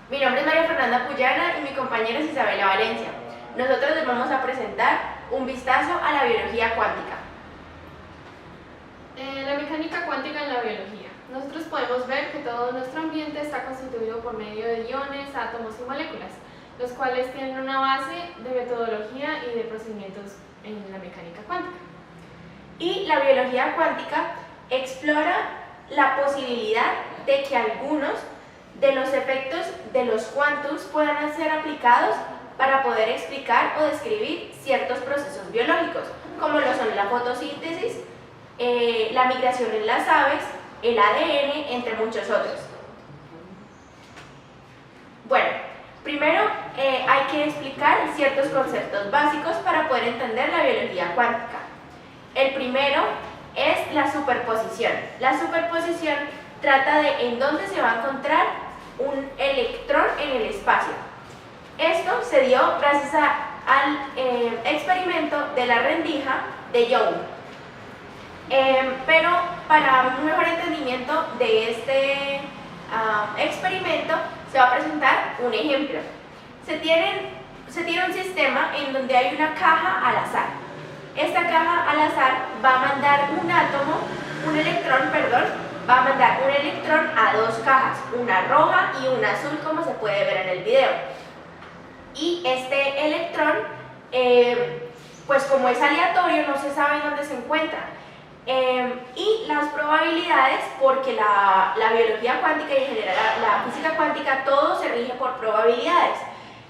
Mi nombre es María Fernanda Puyana y mi compañera es Isabela Valencia. Nosotros les vamos a presentar un vistazo a la biología cuántica. La mecánica cuántica en la biología. Nosotros podemos ver que todo nuestro ambiente está constituido por medio de iones, átomos y moléculas, los cuales tienen una base de metodología y de procedimientos en la mecánica cuántica. Y la biología cuántica explora la posibilidad de que algunos de los efectos de los quantums puedan ser aplicados para poder explicar o describir ciertos procesos biológicos, como lo son la fotosíntesis, la migración en las aves, el ADN, entre muchos otros. Bueno, primero hay que explicar ciertos conceptos básicos para poder entender la biología cuántica. El primero es la superposición. La superposición trata de en dónde se va a encontrar un electrón en el espacio. Esto se dio gracias al experimento de la rendija de Young. Pero para un mejor entendimiento de este experimento se va a presentar un ejemplo. Se tiene un sistema en donde hay una caja al azar. Esta caja al azar va a mandar va a mandar un electrón a dos cajas, una roja y una azul, como se puede ver en el video. Y este electrón, pues como es aleatorio, no se sabe dónde se encuentra. Y las probabilidades, porque la biología cuántica y en general la física cuántica, todo se rige por probabilidades.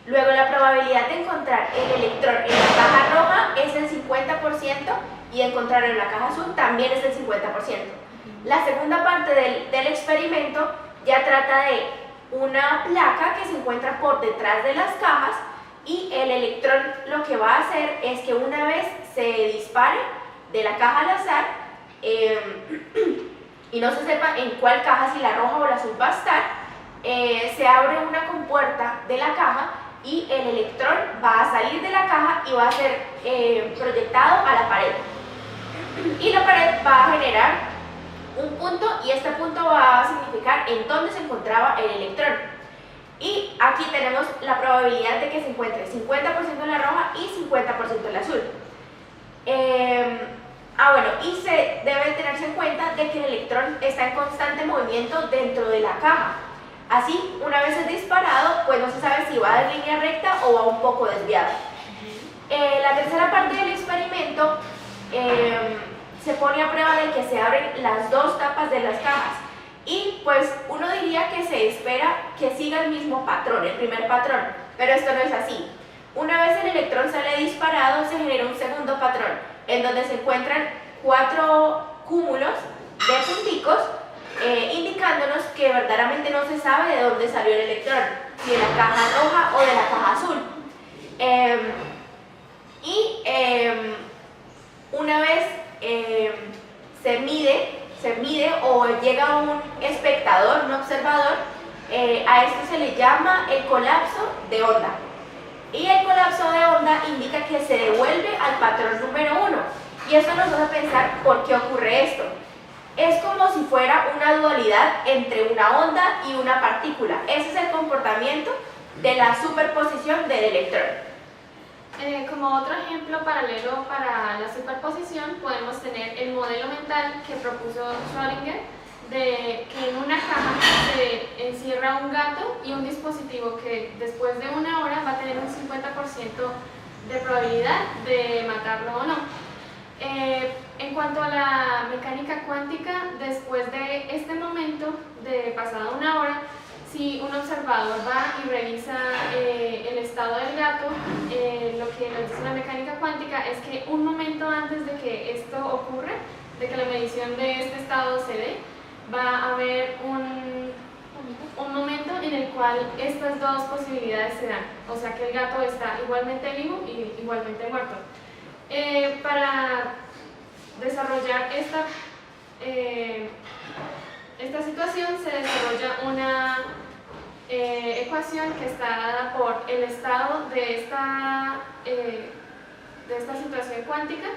Luego la probabilidad de encontrar el electrón en la caja roja es el 50% y encontrarlo en la caja azul también es el 50%. La segunda parte del experimento ya trata de una placa que se encuentra por detrás de las cajas y el electrón lo que va a hacer es que una vez se dispare de la caja al azar y no se sepa en cuál caja, si la roja o la azul va a estar, se abre una compuerta de la caja y el electrón va a salir de la caja y va a ser proyectado a la pared. Y la pared va a generar un punto y este punto va a significar en dónde se encontraba el electrón. Y aquí tenemos la probabilidad de que se encuentre 50% en la roja y 50% en la azul. Bueno, y se debe tenerse en cuenta de que el electrón está en constante movimiento dentro de la caja. Así, una vez es disparado, pues no se sabe si va de línea recta o va un poco desviado. La tercera parte del experimento se pone a prueba de que se abren las dos tapas de las cajas. Y pues uno diría que se espera que siga el mismo patrón, el primer patrón, pero esto no es así. Una vez el electrón sale disparado, se genera un segundo patrón, en donde se encuentran 4 cúmulos de punticos, indicándonos que verdaderamente no se sabe de dónde salió el electrón, si de la caja roja o de la caja azul. Una vez se mide o llega un espectador, un observador, a esto se le llama el colapso de onda. Y el colapso de onda indica que se devuelve al patrón número 1. Y esto nos hace pensar por qué ocurre esto. Es como si fuera una dualidad entre una onda y una partícula. Ese es el comportamiento de la superposición del electrón. Como otro ejemplo paralelo para la superposición, podemos tener el modelo mental que propuso Schrödinger, de que en una caja se encierra un gato y un dispositivo que después de una hora va a tener un 50% de probabilidad de matarlo o no. En cuanto a la mecánica cuántica, después de este momento, de pasada una hora, si un observador va y revisa el estado del gato, lo que nos dice la mecánica cuántica es que un momento antes de que esto ocurra, de que la medición de este estado se dé, va a haber un momento en el cual estas dos posibilidades se dan, o sea que el gato está igualmente vivo y igualmente muerto. Para desarrollar esta situación se desarrolla una ecuación que está dada por el estado de esta situación cuántica,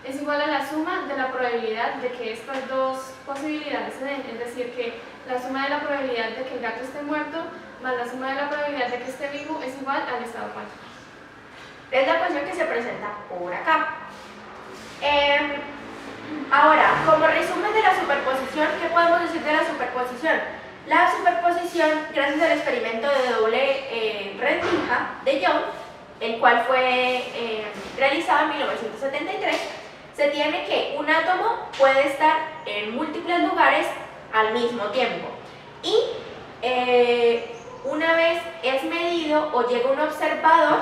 es igual a la suma de la probabilidad de que estas dos posibilidades se den, es decir, que la suma de la probabilidad de que el gato esté muerto más la suma de la probabilidad de que esté vivo es igual al estado cuántico. Es la ecuación que se presenta por acá. Ahora, como resumen de la superposición, ¿qué podemos decir de la superposición? La superposición, gracias al experimento de doble rendija de Young, el cual fue realizado en 1973, se tiene que un átomo puede estar en múltiples lugares al mismo tiempo y una vez es medido o llega un observador,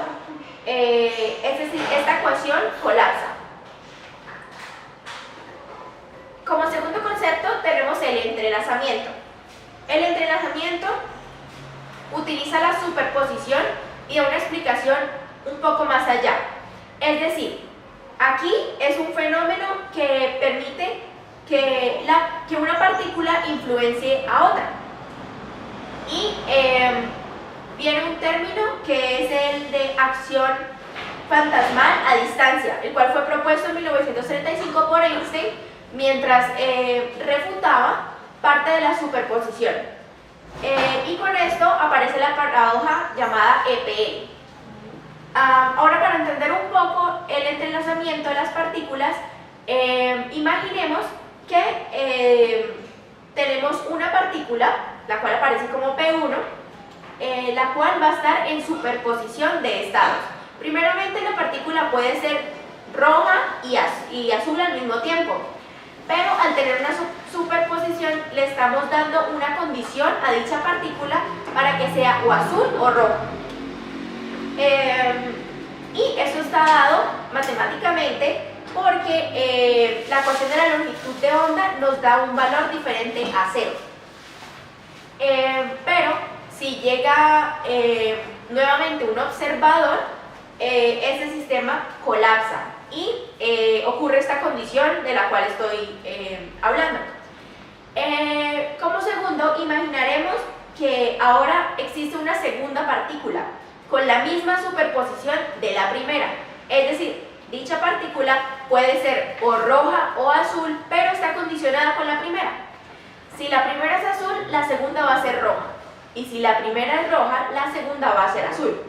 es decir, esta ecuación colapsa. Como segundo concepto tenemos el entrelazamiento. El entrelazamiento utiliza la superposición y da una explicación un poco más allá. Es decir, aquí es un fenómeno que permite que una partícula influencie a otra. Y viene un término que es el de acción fantasmal a distancia, el cual fue propuesto en 1935 por Einstein mientras refutaba parte de la superposición. Y con esto aparece la paradoja llamada EPL. Ahora, para entender un poco el entrelazamiento de las partículas, imaginemos que tenemos una partícula, la cual aparece como P1, la cual va a estar en superposición de estados. Primeramente, la partícula puede ser roja y azul al mismo tiempo, pero al tener una superposición le estamos dando una condición a dicha partícula para que sea o azul o rojo. Y eso está dado matemáticamente porque la ecuación de la longitud de onda nos da un valor diferente a 0. Pero si llega nuevamente un observador, ese sistema colapsa y ocurre esta condición de la cual estoy hablando. Como segundo, imaginaremos que ahora existe una segunda partícula con la misma superposición de la primera, es decir, dicha partícula puede ser o roja o azul, pero está condicionada con la primera. Si la primera es azul, la segunda va a ser roja, y si la primera es roja, la segunda va a ser azul.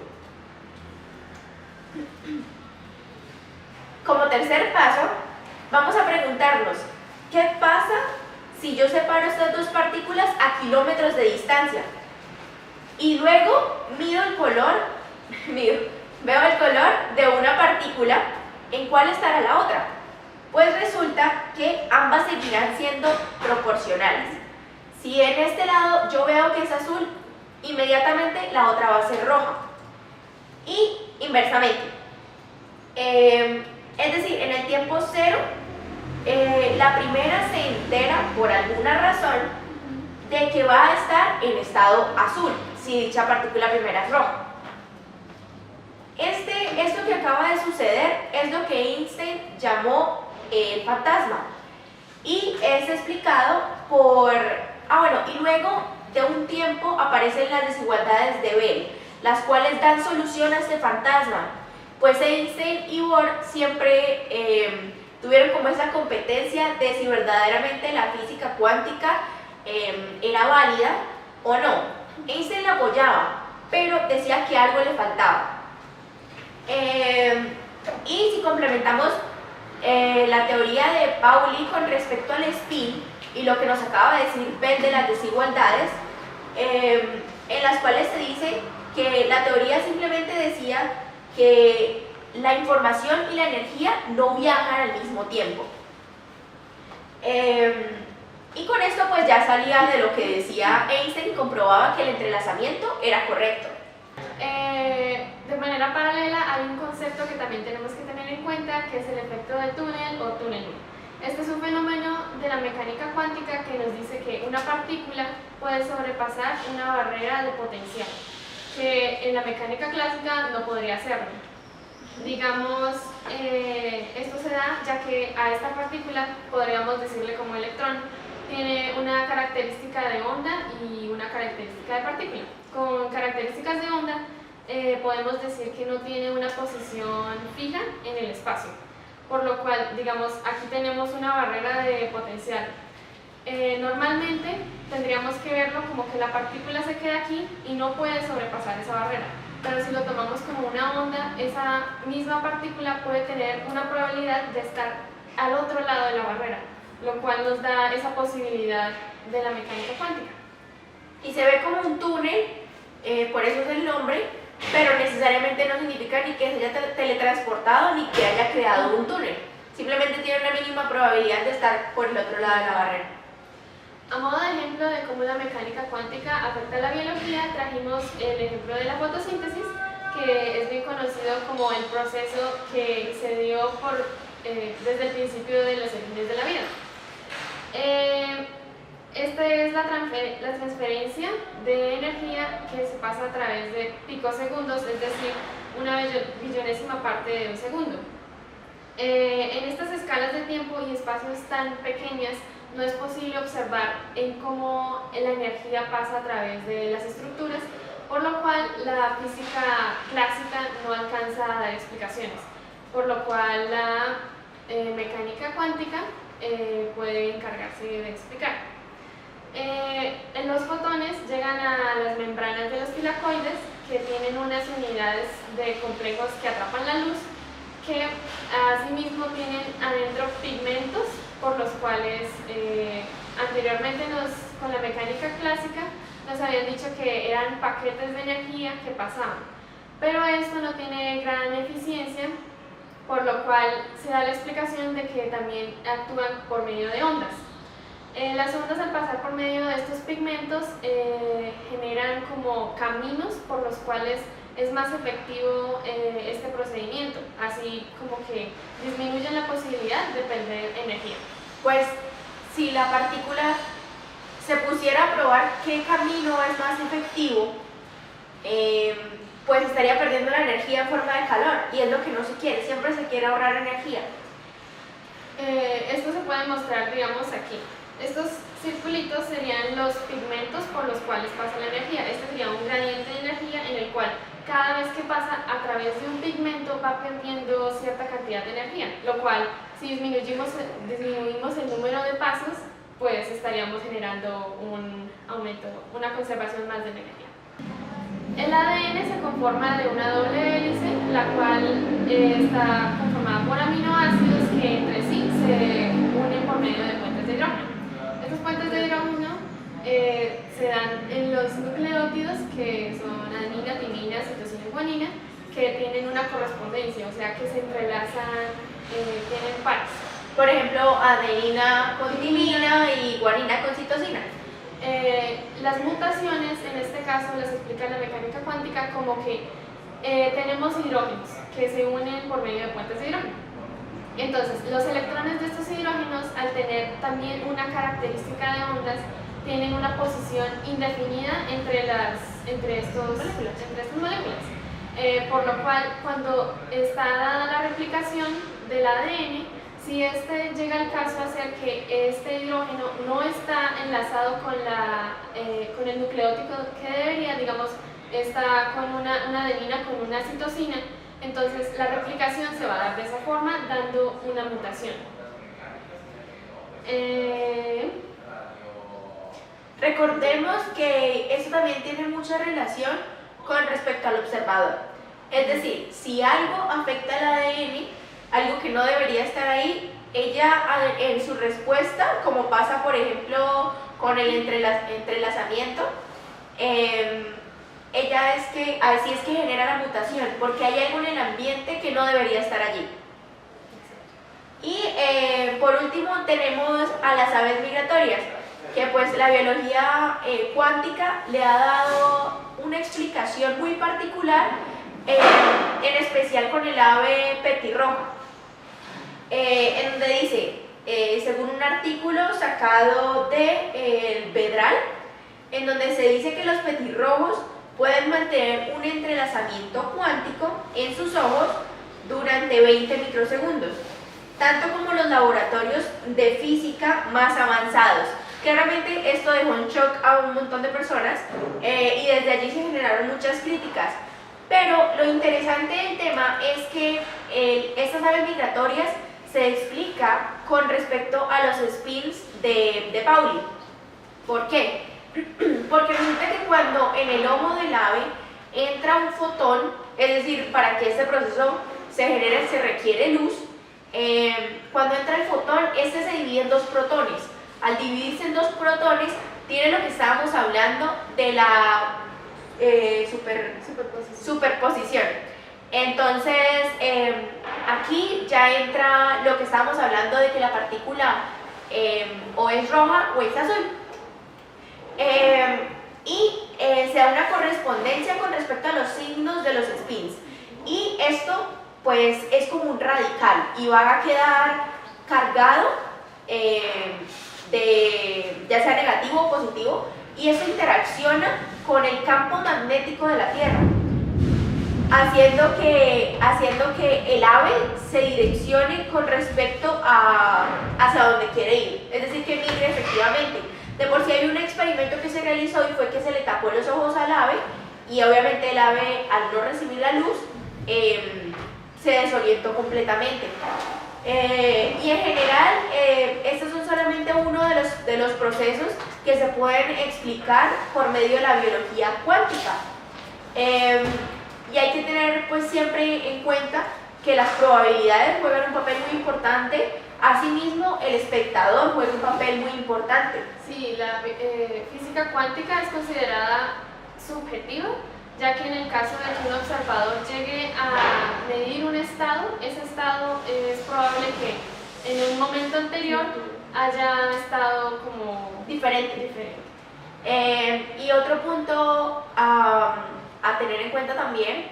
Como tercer paso, vamos a preguntarnos, ¿qué pasa si yo separo estas dos partículas a kilómetros de distancia? Y luego mido el color, veo el color de una partícula, ¿en cuál estará la otra? Pues resulta que ambas seguirán siendo proporcionales. Si en este lado yo veo que es azul, inmediatamente la otra va a ser roja. Y inversamente. Es decir, en el tiempo cero, la primera se entera por alguna razón de que va a estar en estado azul, si dicha partícula primera es roja. Esto que acaba de suceder es lo que Einstein llamó el fantasma y es explicado por... y luego de un tiempo aparecen las desigualdades de Bell, las cuales dan solución a este fantasma, pues Einstein y Bohr siempre tuvieron como esa competencia de si verdaderamente la física cuántica era válida o no. Einstein la apoyaba, pero decía que algo le faltaba. Y si complementamos la teoría de Pauli con respecto al spin y lo que nos acaba de decir Bell de las desigualdades, en las cuales se dice que la teoría simplemente decía que la información y la energía no viajan al mismo tiempo. Y con esto pues ya salía de lo que decía Einstein y comprobaba que el entrelazamiento era correcto. De manera paralela hay un concepto que también tenemos que tener en cuenta, que es el efecto de túnel o túnel. Este es un fenómeno de la mecánica cuántica que nos dice que una partícula puede sobrepasar una barrera de potencial, que en la mecánica clásica no podría hacerlo. Digamos, esto se da ya que a esta partícula, podríamos decirle como electrón, tiene una característica de onda y una característica de partícula. Con características de onda podemos decir que no tiene una posición fija en el espacio. por lo cual, digamos, aquí tenemos una barrera de potencial. Normalmente tendríamos que verlo como que la partícula se queda aquí y no puede sobrepasar esa barrera, pero si lo tomamos como una onda, esa misma partícula puede tener una probabilidad de estar al otro lado de la barrera, lo cual nos da esa posibilidad de la mecánica cuántica. Y se ve como un túnel, por eso es el nombre, pero necesariamente no significa ni que se haya teletransportado ni que haya creado un túnel. Simplemente tiene una mínima probabilidad de estar por el otro lado de la barrera. A modo de ejemplo de cómo la mecánica cuántica afecta a la biología, trajimos el ejemplo de la fotosíntesis, que es bien conocido como el proceso que se dio desde el principio de los orígenes de la vida. Esta es la transferencia de energía que se pasa a través de picosegundos, es decir, una billonésima parte de un segundo. En estas escalas de tiempo y espacios tan pequeñas, no es posible observar en cómo la energía pasa a través de las estructuras, por lo cual la física clásica no alcanza a dar explicaciones, por lo cual la mecánica cuántica puede encargarse de explicar. Los fotones llegan a las membranas de los tilacoides, que tienen unas unidades de complejos que atrapan la luz, que asimismo tienen adentro pigmentos, por los cuales anteriormente con la mecánica clásica nos habían dicho que eran paquetes de energía que pasaban, pero esto no tiene gran eficiencia, por lo cual se da la explicación de que también actúan por medio de ondas. Las ondas, al pasar por medio de estos pigmentos, generan como caminos por los cuales es más efectivo este procedimiento, así como que disminuyen la posibilidad de perder energía. Pues si la partícula se pusiera a probar qué camino es más efectivo, pues estaría perdiendo la energía en forma de calor, y es lo que no se quiere, siempre se quiere ahorrar energía. Esto se puede mostrar, digamos, aquí. Estos circulitos serían los pigmentos por los cuales pasa la energía. Este sería un gradiente de energía en el cual cada vez que pasa a través de un pigmento va perdiendo cierta cantidad de energía, lo cual, si disminuimos el número de pasos, pues estaríamos generando un aumento, una conservación más de energía. El ADN se conforma de una doble hélice, la cual está conformada por aminoácidos que entre sí se unen por medio de puentes de hidrógeno. Estos puentes de hidrógeno se dan en los nucleótidos, que son adenina, timina, citosina y guanina, que tienen una correspondencia, o sea que se entrelazan, tienen pares. Por ejemplo, adenina con timina y guanina con citosina. Las mutaciones, en este caso, las explica la mecánica cuántica como que tenemos hidrógenos que se unen por medio de puentes de hidrógeno. Entonces, los electrones de estos hidrógenos, al tener también una característica de ondas, tienen una posición indefinida entre estas moléculas. Por lo cual, cuando está dada la replicación del ADN, si este llega al caso de hacer que este hidrógeno no está enlazado con el nucleótido que debería, digamos, está con una adenina con una citosina, entonces la replicación se va a dar de esa forma, dando una mutación. Recordemos que eso también tiene mucha relación con respecto al observador. Es decir, si algo afecta al ADN, algo que no debería estar ahí, ella en su respuesta, como pasa por ejemplo con el entrelazamiento, ella así es que genera la mutación, porque hay algo en el ambiente que no debería estar allí. Y por último tenemos a las aves migratorias, que pues la biología cuántica le ha dado una explicación muy particular, en especial con el ave petirroja, en donde dice, según un artículo sacado de El Vedral, en donde se dice que los petirrojos pueden mantener un entrelazamiento cuántico en sus ojos durante 20 microsegundos, tanto como los laboratorios de física más avanzados. Claramente esto dejó en shock a un montón de personas, y desde allí se generaron muchas críticas. Pero lo interesante del tema es que estas aves migratorias se explica con respecto a los spins de Pauli. ¿Por qué? Porque resulta que cuando en el lomo del ave entra un fotón, es decir, para que este proceso se genere se requiere luz, cuando entra el fotón, este se divide en dos protones. Al dividirse en dos protones, tiene lo que estábamos hablando de la superposición. Entonces, aquí ya entra lo que estábamos hablando de que la partícula o es roja o es azul. Se da una correspondencia con respecto a los signos de los spins. Y esto, pues, es como un radical y va a quedar cargado ya sea negativo o positivo, y eso interacciona con el campo magnético de la Tierra, haciendo que el ave se direccione con respecto hacia donde quiere ir, es decir, que migre efectivamente. De por sí hay un experimento que se realizó y fue que se le tapó los ojos al ave, y obviamente el ave, al no recibir la luz, se desorientó completamente. Y en general, estos son solamente uno de los procesos que se pueden explicar por medio de la biología cuántica. Y hay que tener pues siempre en cuenta que las probabilidades juegan un papel muy importante. Asimismo, el espectador juega un papel muy importante. Sí, la física cuántica es considerada subjetiva, ya que en el caso de que un observador llegue a medir un estado, ese estado es probable que en un momento anterior haya estado como diferente. Y otro punto a tener en cuenta también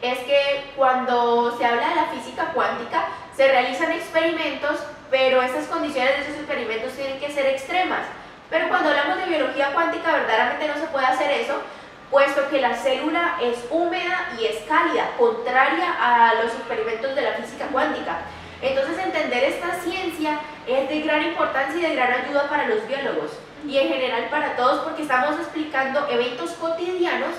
es que cuando se habla de la física cuántica se realizan experimentos, pero estas condiciones de esos experimentos tienen que ser extremas. Pero cuando hablamos de biología cuántica verdaderamente no se puede hacer eso, puesto que la célula es húmeda y es cálida, contraria a los experimentos de la física cuántica. Entonces, entender esta ciencia es de gran importancia y de gran ayuda para los biólogos y en general para todos, porque estamos explicando eventos cotidianos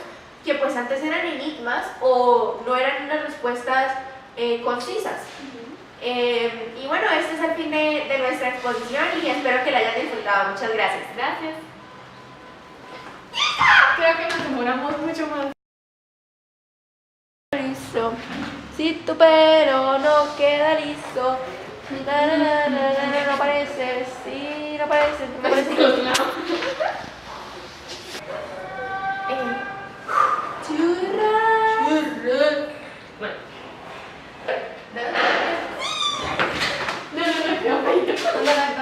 que pues antes eran enigmas o no eran unas respuestas concisas. Y bueno, este es el fin de nuestra exposición y espero que la hayan disfrutado. Muchas gracias. Gracias. Creo que nos demoramos mucho más. Liso. Si tu pelo no queda liso, no parece, sí, no parece, no parece. Bueno. No.